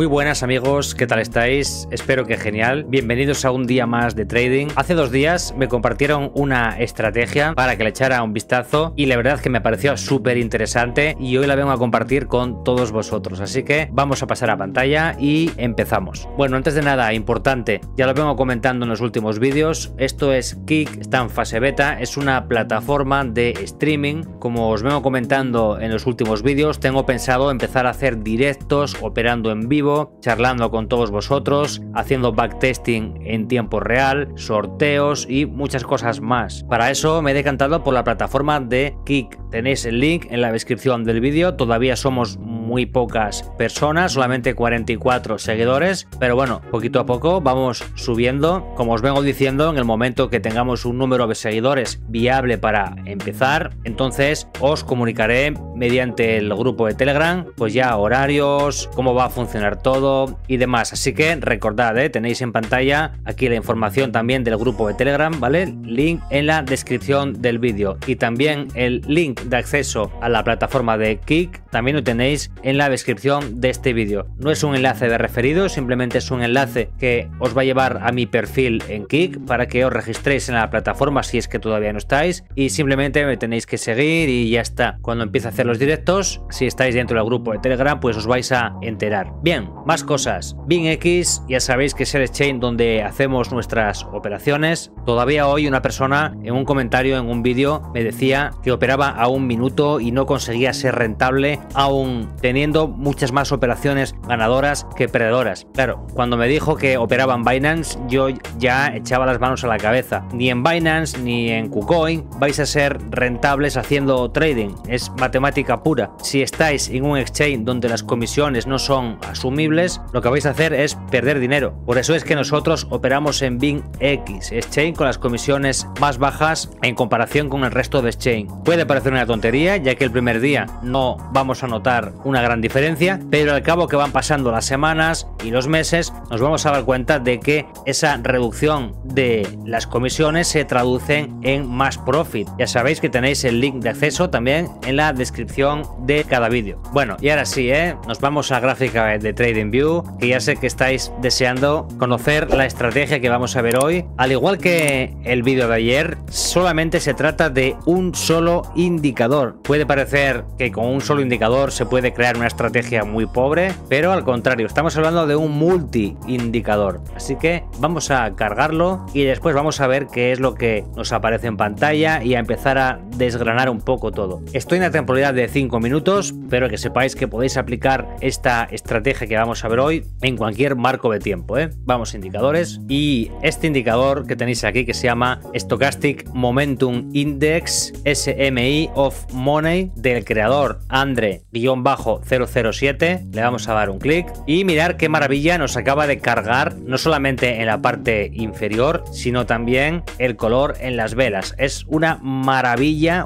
Muy buenas amigos, ¿qué tal estáis? Espero que genial. Bienvenidos a un día más de trading. Hace 2 días me compartieron una estrategia para que le echara un vistazo y la verdad que me pareció súper interesante y hoy la vengo a compartir con todos vosotros. Así que vamos a pasar a pantalla y empezamos. Bueno, antes de nada, importante, ya lo vengo comentando en los últimos vídeos, esto es Kick, está en fase beta, es una plataforma de streaming. Como os vengo comentando en los últimos vídeos, tengo pensado empezar a hacer directos operando en vivo, charlando con todos vosotros, haciendo backtesting en tiempo real, sorteos y muchas cosas más. Para eso me he decantado por la plataforma de Kick. Tenéis el link en la descripción del vídeo. Todavía somos muy pocas personas, solamente 44 seguidores, pero bueno, poquito a poco vamos subiendo. Como os vengo diciendo, en el momento que tengamos un número de seguidores viable para empezar, entonces os comunicaré mediante el grupo de Telegram, pues ya horarios, cómo va a funcionar todo y demás. Así que recordad, tenéis en pantalla aquí la información también del grupo de Telegram, ¿vale? Link en la descripción del vídeo y también el link de acceso a la plataforma de Kick también lo tenéis en la descripción de este vídeo. No es un enlace de referido, simplemente es un enlace que os va a llevar a mi perfil en Kick para que os registréis en la plataforma si es que todavía no estáis, y simplemente me tenéis que seguir y ya está. Cuando empiece a hacer los directos, si estáis dentro del grupo de Telegram, pues os vais a enterar. Bien, más cosas. BingX, ya sabéis que es el exchange donde hacemos nuestras operaciones. Todavía hoy una persona en un comentario en un vídeo me decía que operaba a 1 minuto y no conseguía ser rentable, aún teniendo muchas más operaciones ganadoras que perdedoras. Claro, cuando me dijo que operaba en Binance, yo ya echaba las manos a la cabeza. Ni en Binance ni en KuCoin vais a ser rentables haciendo trading. Es matemática pura. Si estáis en un exchange donde las comisiones no son asumibles, lo que vais a hacer es perder dinero. Por eso es que nosotros operamos en BingX, exchange con las comisiones más bajas en comparación con el resto de exchange. Puede parecer una tontería, ya que el primer día no vamos a notar una gran diferencia, pero al cabo que van pasando las semanas y los meses, nos vamos a dar cuenta de que esa reducción de las comisiones se traducen en más profit. Ya sabéis que tenéis el link de acceso también en la descripción de cada vídeo. Bueno, y ahora sí, nos vamos a gráfica de TradingView, que ya sé que estáis deseando conocer la estrategia que vamos a ver hoy. Al igual que el vídeo de ayer, solamente se trata de un solo indicador. Puede parecer que con un solo indicador se puede crear una estrategia muy pobre, pero al contrario, estamos hablando de un multi-indicador. Así que vamos a cargarlo y después vamos a ver qué es lo que nos aparece en pantalla y a empezar a desgranar un poco todo. Estoy en la temporalidad de 5 minutos, pero que sepáis que podéis aplicar esta estrategia que vamos a ver hoy en cualquier marco de tiempo. Vamos a indicadores y este indicador que tenéis aquí, que se llama Stochastic Momentum Index SMI of Money, del creador Andre-007, le vamos a dar un clic y mirar qué maravilla nos acaba de cargar, no solamente en la parte inferior, sino también el color en las velas. Es una maravilla,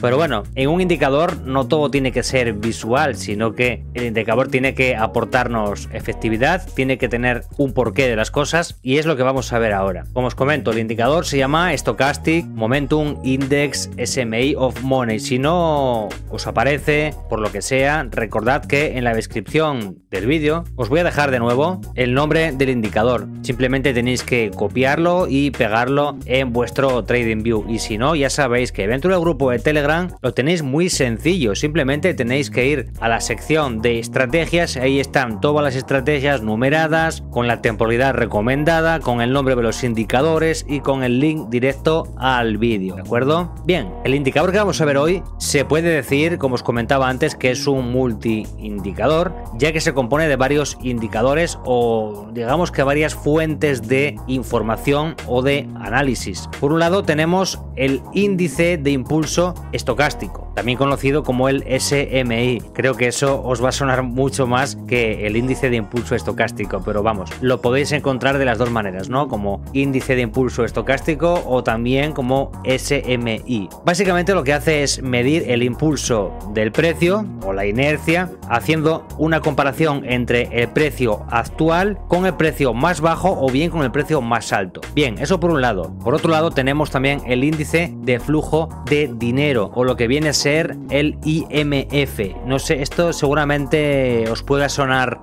pero bueno, en un indicador no todo tiene que ser visual, sino que el indicador tiene que aportarnos efectividad, tiene que tener un porqué de las cosas y es lo que vamos a ver ahora. Como os comento, el indicador se llama Stochastic Momentum Index SMI of Money. Si no os aparece, por lo que sea, recordad que en la descripción del vídeo os voy a dejar de nuevo el nombre del indicador. Simplemente tenéis que copiarlo y pegarlo en vuestro TradingView, y si no, ya sabéis que dentro del grupo de Telegram lo tenéis muy sencillo. Simplemente tenéis que ir a la sección de estrategias, ahí están todas las estrategias numeradas, con la temporalidad recomendada, con el nombre de los indicadores y con el link directo al vídeo, ¿de acuerdo? Bien, el indicador que vamos a ver hoy se puede decir, como os comentaba antes, que es un multi-indicador, ya que se compone de varios indicadores o digamos que varias fuentes de información o de análisis. Por un lado tenemos el índice de impulso estocástico, también conocido como el SMI. Creo que eso os va a sonar mucho más que el índice de impulso estocástico, pero vamos, lo podéis encontrar de las dos maneras, ¿no? Como índice de impulso estocástico o también como SMI. Básicamente lo que hace es medir el impulso del precio o la la inercia, haciendo una comparación entre el precio actual con el precio más bajo o bien con el precio más alto. Bien, eso por un lado. Por otro lado tenemos también el índice de flujo de dinero, o lo que viene a ser el IMF. No sé, esto seguramente os pueda sonar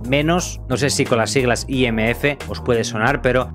menos, no sé si con las siglas IMF os puede sonar, pero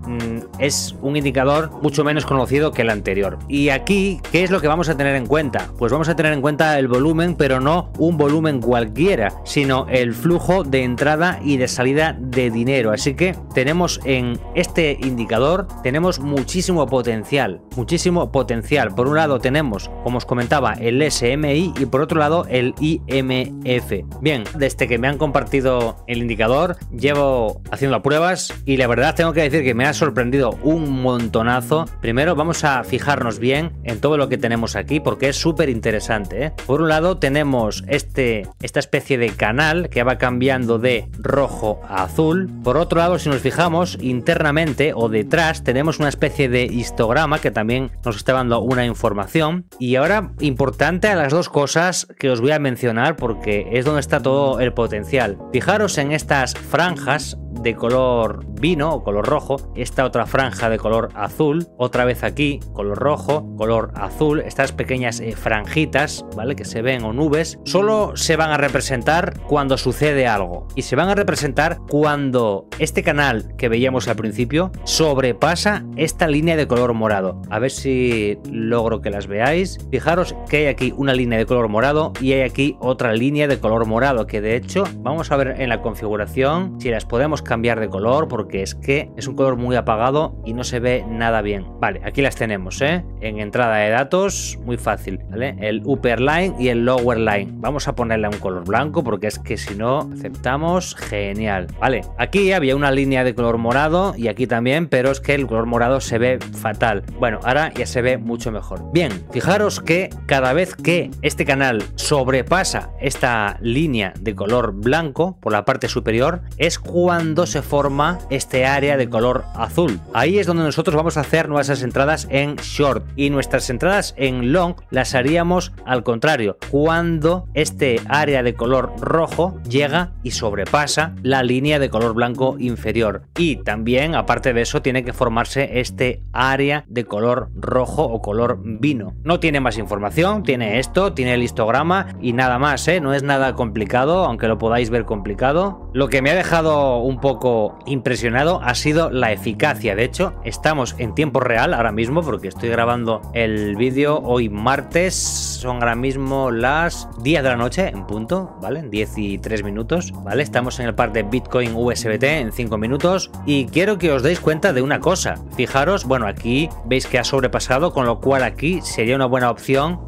es un indicador mucho menos conocido que el anterior. Y aquí, ¿qué es lo que vamos a tener en cuenta? Pues vamos a tener en cuenta el volumen, pero no un volumen cualquiera, sino el flujo de entrada y de salida de dinero. Así que tenemos en este indicador, tenemos muchísimo potencial, muchísimo potencial. Por un lado tenemos, como os comentaba, el SMI y por otro lado el IMF. Bien, desde que me han compartido el indicador llevo haciendo pruebas y la verdad tengo que decir que me ha sorprendido un montonazo. Primero vamos a fijarnos bien en todo lo que tenemos aquí porque es súper interesante, ¿eh? Por un lado tenemos esta especie de canal que va cambiando de rojo a azul. Por otro lado, si nos fijamos internamente o detrás tenemos una especie de histograma que también nos está dando una información. Y ahora, importante a las dos cosas que os voy a mencionar porque es donde está todo el potencial. Fijaros en estas franjas de color vino o color rojo, esta otra franja de color azul, otra vez aquí color rojo, color azul, estas pequeñas franjitas, ¿vale? Que se ven o nubes, solo se van a representar cuando sucede algo y se van a representar cuando este canal que veíamos al principio sobrepasa esta línea de color morado. A ver si logro que las veáis. Fijaros que hay aquí una línea de color morado y hay aquí otra línea de color morado que de hecho vamos a ver en la configuración si las podemos cambiar de color porque es que es un color muy apagado y no se ve nada bien. Vale, aquí las tenemos, ¿eh? En entrada de datos, muy fácil, ¿vale? El upper line y el lower line. Vamos a ponerle un color blanco porque es que si no aceptamos, genial. Vale, aquí había una línea de color morado y aquí también, pero es que el color morado se ve fatal. Bueno, ahora ya se ve mucho mejor. Bien, fijaros que cada vez que este canal sobrepasa esta línea de color blanco por la parte superior es cuando se forma este área de color azul. Ahí es donde nosotros vamos a hacer nuestras entradas en short y nuestras entradas en long las haríamos al contrario, cuando este área de color rojo llega y sobrepasa la línea de color blanco inferior. Y también, aparte de eso, tiene que formarse este área de color rojo o color vino. No tiene más información, tiene esto, tiene el histograma y nada más, ¿eh? No es nada complicado, aunque lo podáis ver complicado. Lo que me ha dejado un poco impresionado ha sido la eficacia. De hecho, estamos en tiempo real ahora mismo porque estoy grabando el vídeo hoy martes, son ahora mismo las 10 de la noche en punto, ¿vale? 10 y 3 minutos, ¿vale? Estamos en el par de Bitcoin USDT en 5 minutos y quiero que os deis cuenta de una cosa. Fijaros, bueno, aquí veis que ha sobrepasado, con lo cual aquí sería una buena opción.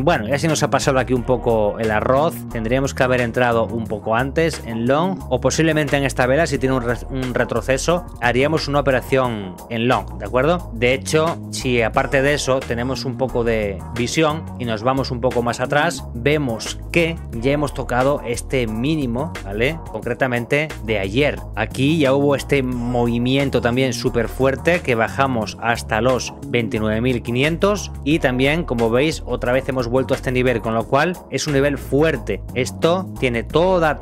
Bueno, ya se nos ha pasado aquí un poco el arroz, tendríamos que haber entrado un poco antes en long o posiblemente en esta vela si tiene un retroceso haríamos una operación en long, ¿de acuerdo? De hecho, si aparte de eso tenemos un poco de visión y nos vamos un poco más atrás, vemos que ya hemos tocado este mínimo, ¿vale? Concretamente de ayer. Aquí ya hubo este movimiento también súper fuerte que bajamos hasta los 29.500 y también, como veis, otra vez hemos vuelto a este nivel, con lo cual es un nivel fuerte. Esto tiene toda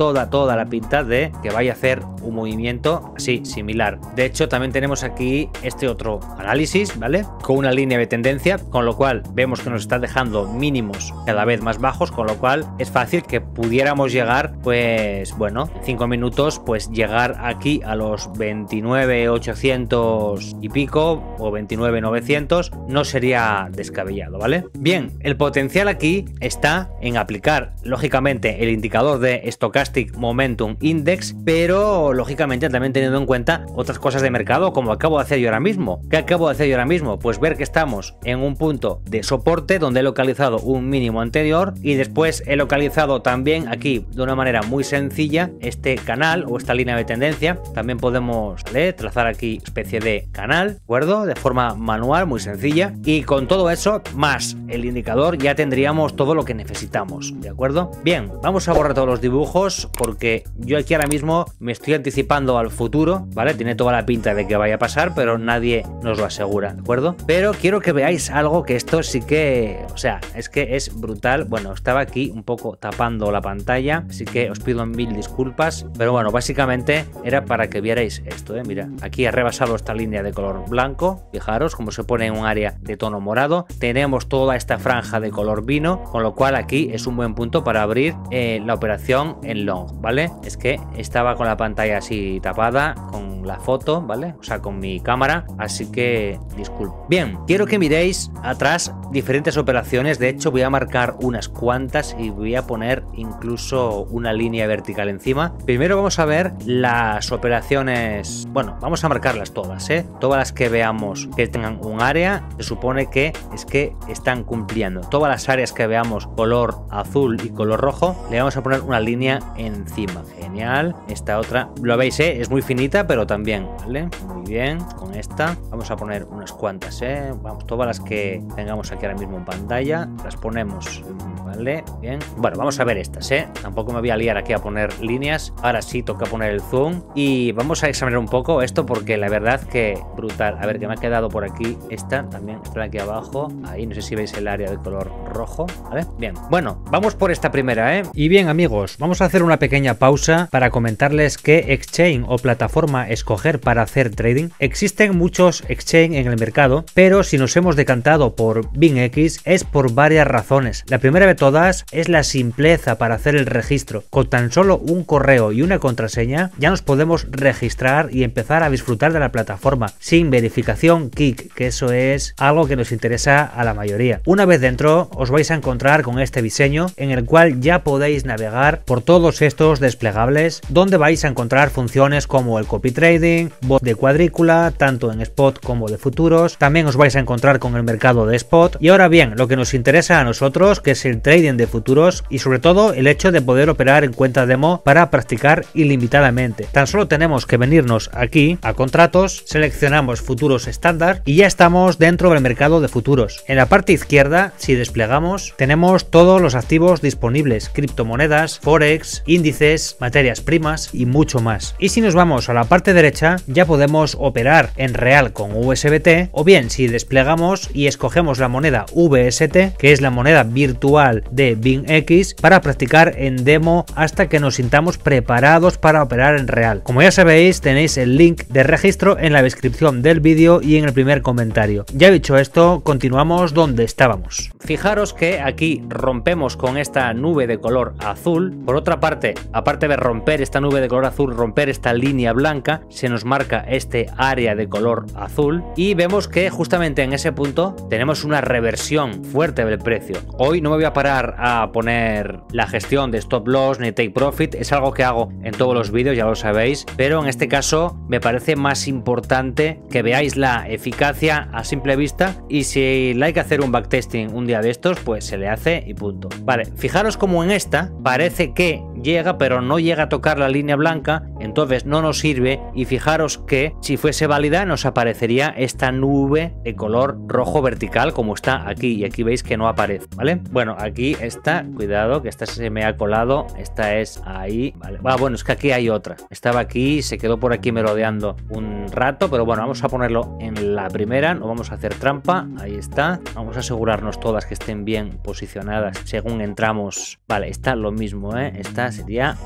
la pinta de que vaya a hacer un movimiento así, similar. De hecho, también tenemos aquí este otro análisis, ¿vale? Con una línea de tendencia, con lo cual vemos que nos está dejando mínimos cada vez más bajos, con lo cual es fácil que pudiéramos llegar, pues bueno, en 5 minutos, pues llegar aquí a los 29.800 y pico o 29.900 no sería descabellado, ¿vale? Bien, el potencial aquí está en aplicar, lógicamente, el indicador de Stochastic Momentum Index, pero lógicamente también teniendo en cuenta otras cosas de mercado, como acabo de hacer yo ahora mismo. ¿Qué acabo de hacer yo ahora mismo? Pues ver que estamos en un punto de soporte donde he localizado un mínimo anterior y después he localizado también aquí de una manera muy sencilla este canal o esta línea de tendencia. También podemos, ¿vale?, trazar aquí especie de canal, ¿de acuerdo? De forma manual, muy sencilla, y con todo eso más el indicador ya tendríamos todo lo que necesitamos, ¿de acuerdo? Bien, vamos a borrar todos los dibujos porque yo aquí ahora mismo me estoy anticipando anticipando al futuro, ¿vale? Tiene toda la pinta de que vaya a pasar, pero nadie nos lo asegura, ¿de acuerdo? Pero quiero que veáis algo que esto sí que, o sea, es que es brutal. Bueno, estaba aquí un poco tapando la pantalla, así que os pido mil disculpas, pero bueno, básicamente era para que vierais esto, ¿eh? Mira, aquí ha rebasado esta línea de color blanco, fijaros cómo se pone en un área de tono morado, tenemos toda esta franja de color vino, con lo cual aquí es un buen punto para abrir la operación en long, ¿vale? Es que estaba con la pantalla así tapada, con la foto, ¿vale? O sea, con mi cámara, así que disculpe. Bien, quiero que miréis atrás diferentes operaciones, de hecho voy a marcar unas cuantas y voy a poner incluso una línea vertical encima. Primero vamos a ver las operaciones, bueno, vamos a marcarlas todas, ¿eh? Todas las que veamos que tengan un área, se supone que es que están cumpliendo. Todas las áreas que veamos color azul y color rojo, le vamos a poner una línea encima. Genial. Esta otra, lo veis, es muy finita, pero también, ¿vale? Muy bien. Con esta vamos a poner unas cuantas, vamos, todas las que tengamos aquí ahora mismo en pantalla, las ponemos, ¿vale? Bien. Bueno, vamos a ver estas, tampoco me voy a liar aquí a poner líneas. Ahora sí toca poner el zoom y vamos a examinar un poco esto porque la verdad que brutal. A ver, que me ha quedado por aquí esta, también está aquí abajo, ahí, no sé si veis el área de color rojo, ¿vale? Bien, bueno, vamos por esta primera, Y bien, amigos, vamos a hacer una pequeña pausa para comentarles qué exchange o plataforma escoger para hacer trading. Existen muchos exchange en el mercado, pero si nos hemos decantado por BingX es por varias razones. La primera de todas es la simpleza para hacer el registro. Con tan solo un correo y una contraseña ya nos podemos registrar y empezar a disfrutar de la plataforma sin verificación KIK, que eso es algo que nos interesa a la mayoría. Una vez dentro os vais a encontrar con este diseño en el cual ya podéis navegar por todos estos desplegables, donde vais a encontrar funciones como el copy trading, bot de cuadrícula, tanto en spot como de futuros. También os vais a encontrar con el mercado de spot. Y ahora bien, lo que nos interesa a nosotros, que es el trading de futuros y sobre todo el hecho de poder operar en cuenta demo para practicar ilimitadamente. Tan solo tenemos que venirnos aquí a contratos, seleccionamos futuros estándar y ya estamos dentro del mercado de futuros. En la parte izquierda, si desplegamos, tenemos todos los activos disponibles, criptomonedas, forex, índices, materias primas y mucho más. Y si nos vamos a la parte derecha, ya podemos operar en real con USDT, o bien si desplegamos y escogemos la moneda VST, que es la moneda virtual de BingX, para practicar en demo hasta que nos sintamos preparados para operar en real. Como ya sabéis, tenéis el link de registro en la descripción del vídeo y en el primer comentario. Ya dicho esto, continuamos donde estábamos. Fijaros que aquí rompemos con esta nube de color azul. Por otra parte, aparte de romper esta nube de color azul, romper esta línea blanca, se nos marca este área de color azul y vemos que justamente en ese punto tenemos una reversión fuerte del precio. Hoy no me voy a parar a poner la gestión de stop loss ni take profit, es algo que hago en todos los vídeos, ya lo sabéis, pero en este caso me parece más importante que veáis la eficacia a simple vista y si le hay que hacer un backtesting un día de estos, pues se le hace y punto. Vale, fijaros como en esta parece que llega, pero no llega a tocar la línea blanca, entonces no nos sirve y fijaros que si fuese válida nos aparecería esta nube de color rojo vertical como está aquí y aquí veis que no aparece, ¿vale? Bueno, aquí está, cuidado que esta se me ha colado, esta es ahí, ¿vale? Bueno, es que aquí hay otra, estaba aquí, se quedó por aquí merodeando un rato, pero bueno, vamos a ponerlo en la primera, no vamos a hacer trampa, ahí está, vamos a asegurarnos todas que estén bien posicionadas según entramos, vale, está lo mismo, esta sería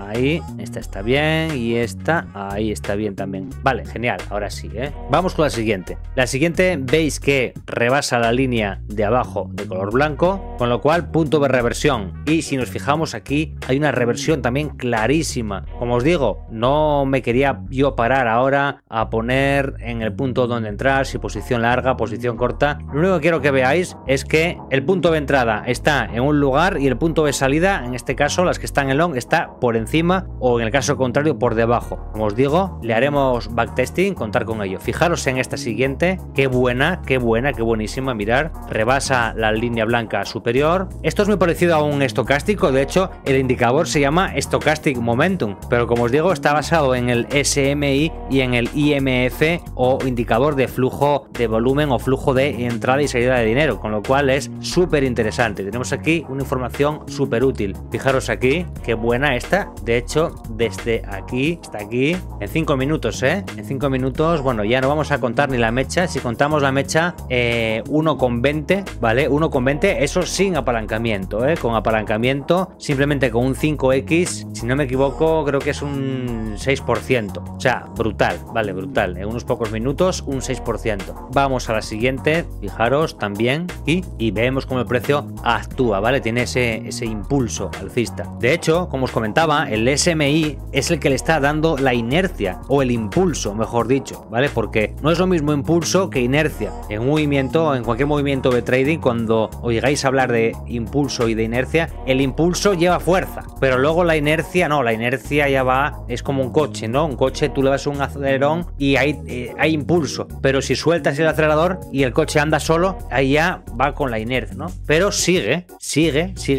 ahí, esta está bien y esta ahí está bien también, vale, genial, ahora sí, vamos con la siguiente. La siguiente veis que rebasa la línea de abajo de color blanco, con lo cual punto de reversión y si nos fijamos aquí hay una reversión también clarísima. Como os digo, no me quería yo parar ahora a poner en el punto donde entrar, si posición larga, posición corta. Lo único que quiero que veáis es que el punto de entrada está en un lugar y el punto de salida, en este caso las que están en long, está por encima o en el caso contrario por debajo. Como os digo, le haremos backtesting, contar con ello. Fijaros en esta siguiente, qué buena, qué buenísima, mirar, rebasa la línea blanca superior. Esto es muy parecido a un estocástico, de hecho el indicador se llama Stochastic Momentum, pero como os digo está basado en el SMI y en el IMF o indicador de flujo de volumen o flujo de entrada y salida de dinero, con lo cual es súper interesante. Tenemos aquí una información súper útil. Fijaros aquí, qué buena esta. De hecho, desde aquí hasta aquí, en 5 minutos, En 5 minutos, bueno, ya no vamos a contar ni la mecha. Si contamos la mecha, 1,20, ¿vale? 1,20, eso sin apalancamiento, con apalancamiento, simplemente con un 5X, si no me equivoco, creo que es un 6%. O sea, brutal, vale, brutal. En unos pocos minutos, un 6%. Vamos a la siguiente, fijaros también, y vemos cómo el precio actúa, ¿vale? Tiene ese impulso alcista. De hecho, como os comentaba, el SMI es el que le está dando la inercia, o el impulso, mejor dicho, ¿vale? Porque no es lo mismo impulso que inercia. En un movimiento, en cualquier movimiento de trading, cuando os llegáis a hablar de impulso y de inercia, el impulso lleva fuerza, pero luego la inercia no, la inercia ya va, es como un coche, ¿no? Un coche tú le das un acelerón y hay impulso, pero si sueltas el acelerador y el coche anda solo, ahí ya va con la inercia, ¿no? Pero sigue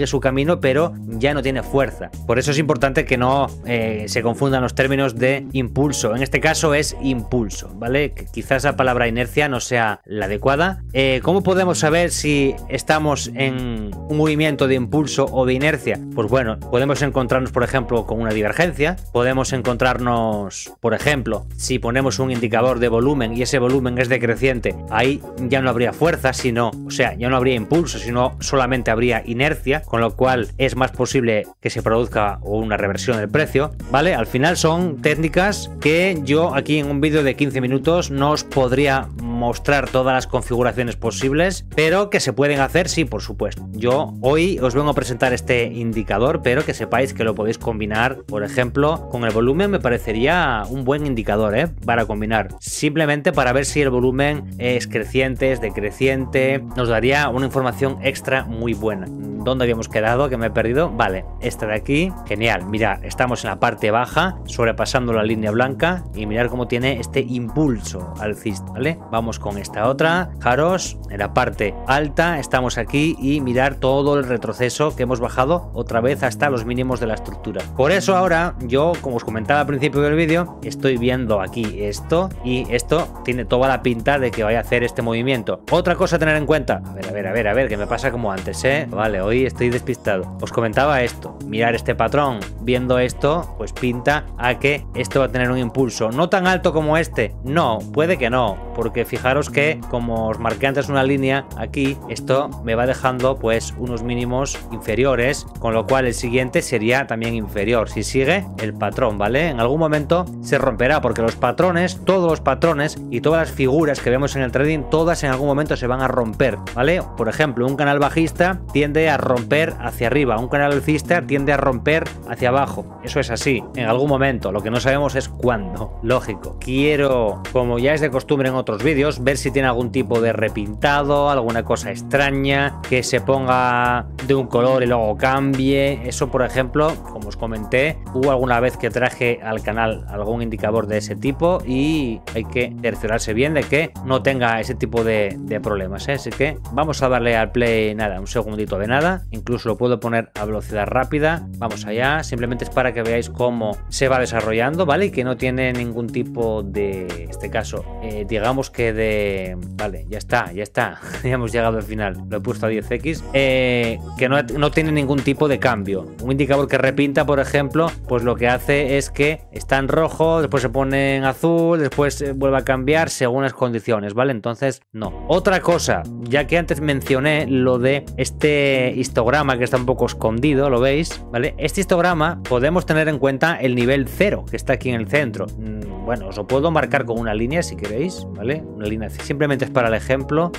su camino, pero ya no tiene fuerza. Por eso es importante que no se confundan los términos de impulso. En este caso es impulso, ¿vale? Que quizás la palabra inercia no sea la adecuada. ¿Cómo podemos saber si estamos en un movimiento de impulso o de inercia? Pues bueno, podemos encontrarnos, por ejemplo, con una divergencia. Podemos encontrarnos, por ejemplo, si ponemos un indicador de volumen y ese volumen es decreciente, ahí ya no habría fuerza, sino, o sea, ya no habría impulso, sino solamente habría inercia, con lo cual es más posible que se produzca una reversión del precio, ¿vale? Al final son técnicas que yo aquí en un vídeo de 15 minutos no os podría mostrar todas las configuraciones posibles, pero que se pueden hacer, sí, por supuesto. Yo hoy os vengo a presentar este indicador, pero que sepáis que lo podéis combinar, por ejemplo, con el volumen. Me parecería un buen indicador, para combinar, simplemente para ver si el volumen es creciente, es decreciente, nos daría una información extra muy buena. ¿Dónde habíamos quedado? Que me he perdido. Vale, esta de aquí, genial. Mira, estamos en la parte baja, sobrepasando la línea blanca, y mirar cómo tiene este impulso alcista, ¿vale? Vamos con esta otra, fijaros, en la parte alta estamos aquí, y mirar todo el retroceso que hemos bajado otra vez hasta los mínimos de la estructura. Por eso ahora yo, como os comentaba al principio del vídeo, estoy viendo aquí esto, y esto tiene toda la pinta de que vaya a hacer este movimiento. Otra cosa a tener en cuenta, a ver, que me pasa como antes, vale, hoy estoy despistado. Os comentaba esto, mirar este patrón, viendo esto, pues pinta a que esto va a tener un impulso, no tan alto como este, no, puede que no, porque fijaros que, como os marqué antes una línea aquí, esto me va dejando pues unos mínimos inferiores, con lo cual el siguiente sería también inferior, si sigue el patrón, ¿vale? En algún momento se romperá, porque los patrones, todos los patrones y todas las figuras que vemos en el trading, todas en algún momento se van a romper, ¿vale? Por ejemplo, un canal bajista tiende a romper hacia arriba, un canal alcista tiende a romper hacia abajo, eso es así, en algún momento, lo que no sabemos es cuándo, lógico. Quiero, como ya es de costumbre en otros vídeos, ver si tiene algún tipo de repintado, alguna cosa extraña, que se ponga de un color y luego cambie. Eso, por ejemplo, como os comenté, hubo alguna vez que traje al canal algún indicador de ese tipo, y hay que cerciorarse bien de que no tenga ese tipo de problemas, Así que vamos a darle al play, nada, un segundito de nada, incluso lo puedo poner a velocidad rápida. Vamos allá, simplemente es para que veáis cómo se va desarrollando, ¿vale? Y que no tiene ningún tipo de, en este caso, digamos que de, vale, ya está, ya hemos llegado al final, lo he puesto a 10x, que no tiene ningún tipo de cambio. Un indicador que repinta, por ejemplo, pues lo que hace es que está en rojo, después se pone en azul, después vuelve a cambiar según las condiciones, ¿vale? Entonces, no. Otra cosa, ya que antes mencioné lo de este histograma que está un poco escondido, ¿lo veis? ¿Vale? Este histograma podemos tener en cuenta el nivel 0 que está aquí en el centro. Bueno, os lo puedo marcar con una línea si queréis, ¿vale? Una línea, simplemente es para el ejemplo,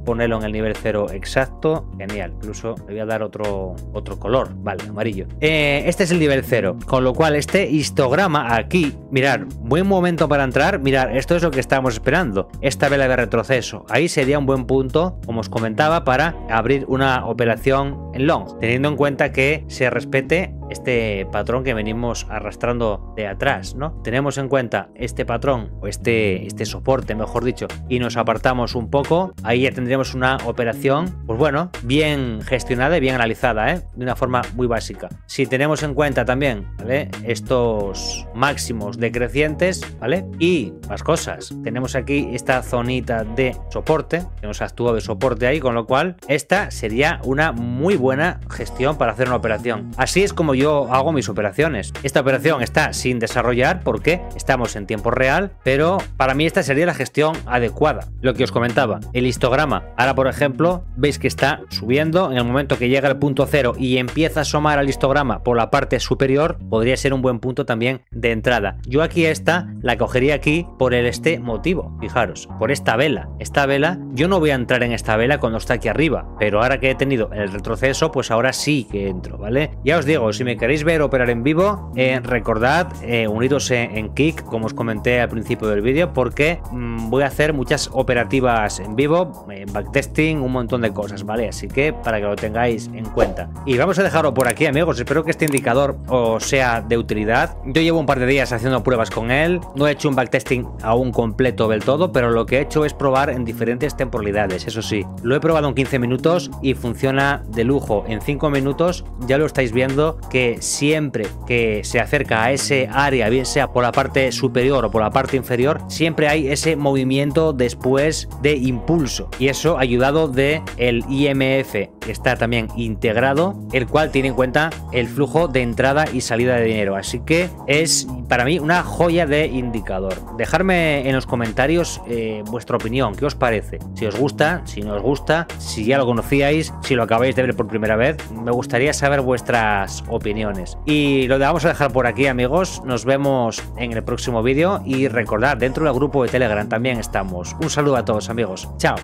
ponerlo en el nivel 0 exacto, genial. Incluso le voy a dar otro color, vale, amarillo. Este es el nivel 0, con lo cual este histograma aquí, mirar, buen momento para entrar, mirar, esto es lo que estábamos esperando, esta vela de retroceso, ahí sería un buen punto, como os comentaba, para abrir una operación en long, teniendo en cuenta que se respete este patrón que venimos arrastrando de atrás, ¿no? Tenemos en cuenta este patrón, o este soporte, mejor dicho, y nos apartamos un poco, ahí ya tendríamos una operación, pues bueno, bien gestionada y bien analizada, de una forma muy básica. Si tenemos en cuenta también, ¿vale?, estos máximos decrecientes, ¿vale?, y más cosas, tenemos aquí esta zonita de soporte, que nos actúa de soporte ahí, con lo cual esta sería una muy buena gestión para hacer una operación. Así es como yo yo hago mis operaciones. Esta operación está sin desarrollar porque estamos en tiempo real, pero para mí esta sería la gestión adecuada. Lo que os comentaba, el histograma. Ahora, por ejemplo, veis que está subiendo. En el momento que llega al punto 0 y empieza a asomar al histograma por la parte superior, podría ser un buen punto también de entrada. Yo aquí esta la cogería aquí por este motivo. Fijaros, por esta vela. Esta vela, yo no voy a entrar en esta vela cuando está aquí arriba, pero ahora que he tenido el retroceso, pues ahora sí que entro, ¿vale? Ya os digo, si me queréis ver operar en vivo, recordad uniros en Kick, como os comenté al principio del vídeo, porque voy a hacer muchas operativas en vivo, backtesting, un montón de cosas, ¿vale? Así que para que lo tengáis en cuenta. Y vamos a dejarlo por aquí, amigos. Espero que este indicador os sea de utilidad. Yo llevo un par de días haciendo pruebas con él. No he hecho un backtesting aún completo del todo, pero lo que he hecho es probar en diferentes temporalidades. Eso sí, lo he probado en 15 minutos y funciona de lujo. En 5 minutos ya lo estáis viendo que siempre que se acerca a ese área, bien sea por la parte superior o por la parte inferior, siempre hay ese movimiento después de impulso. Y eso ayudado de el IMF, que está también integrado, el cual tiene en cuenta el flujo de entrada y salida de dinero. Así que es para mí una joya de indicador. Dejadme en los comentarios vuestra opinión, qué os parece, si os gusta, si no os gusta, si ya lo conocíais, si lo acabáis de ver por primera vez. Me gustaría saber vuestras opiniones. Y lo vamos a dejar por aquí, amigos. Nos vemos en el próximo vídeo y recordad, dentro del grupo de Telegram también estamos. Un saludo a todos, amigos. Chao.